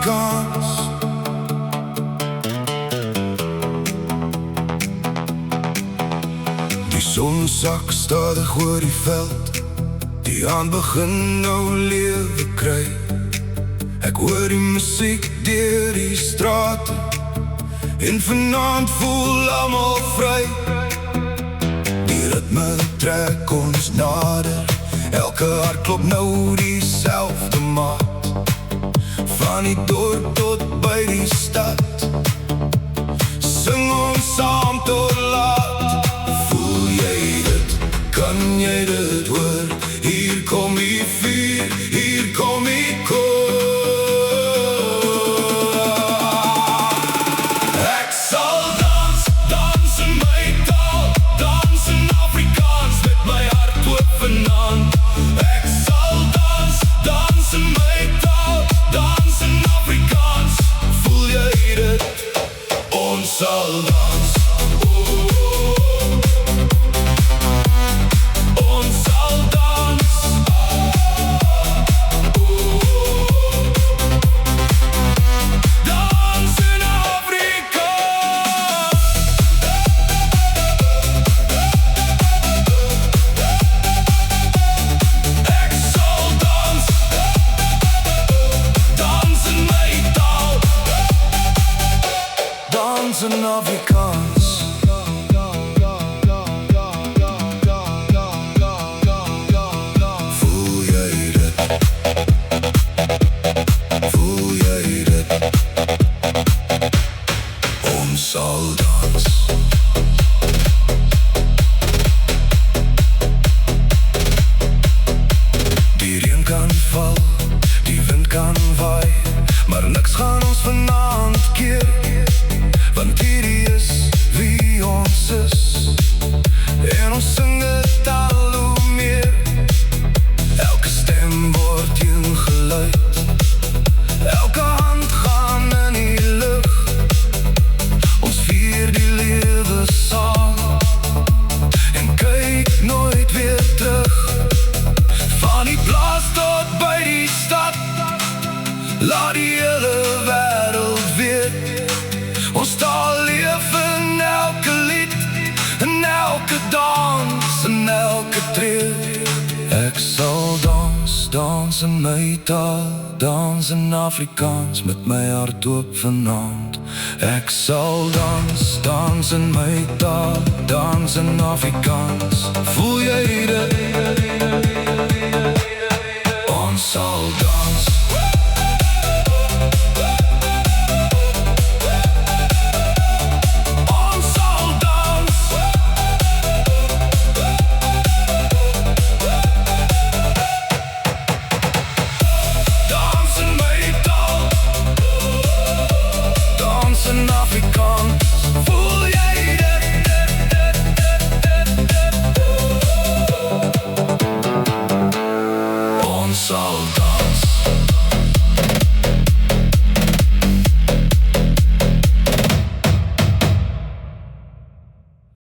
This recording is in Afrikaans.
Afrikaans. Die son sak stadig oor die veld, die aand begin nou lewe kry. Ek hoor die musiek deur die strate, en vanaand voel almal vry. Die ritme trek ons nader, elke hart klop nou dieselfde maat. Van die dorp tot by die stad, sing ons saam tot laat. Voel jy dit, kan jy dit hoor? Hier kom die vuur, hier kom die koor. Ek sal dans, dans in my taal, dans in Afrikaans, met my hart oop vanaand. Ek sal dans, dans in my taal, dans in Afrikaans. Voel jy dit? Ons sal dans. Ons sal dans. Dans in Afrika. Ek sal dans, dans in my taal, dans in Afrikaans. Voel jy dit? Voel jy dit? Ons sal dans. Die reën kan val, die wind kan waai, maar niks gaan ons vanaand keer, want hierdie is wie ons is, en ons sing dit al hoe meer. Elke stem word ingeluid, elke hand gaan in die lug. Ons vier die lewe saam, en kyk nooit weer terug. Van die plaas tot by die stad, laat die hele wêreld weet. Ons taal leef in elke lied, in elke dans, in elke tree. Ek sal dans, dans in my taal, dans in Afrikaans, met my hart oop vanaand. Ek sal dans, dans in my taal, dans in Afrikaans. Voel jy dit? Ons sal dans.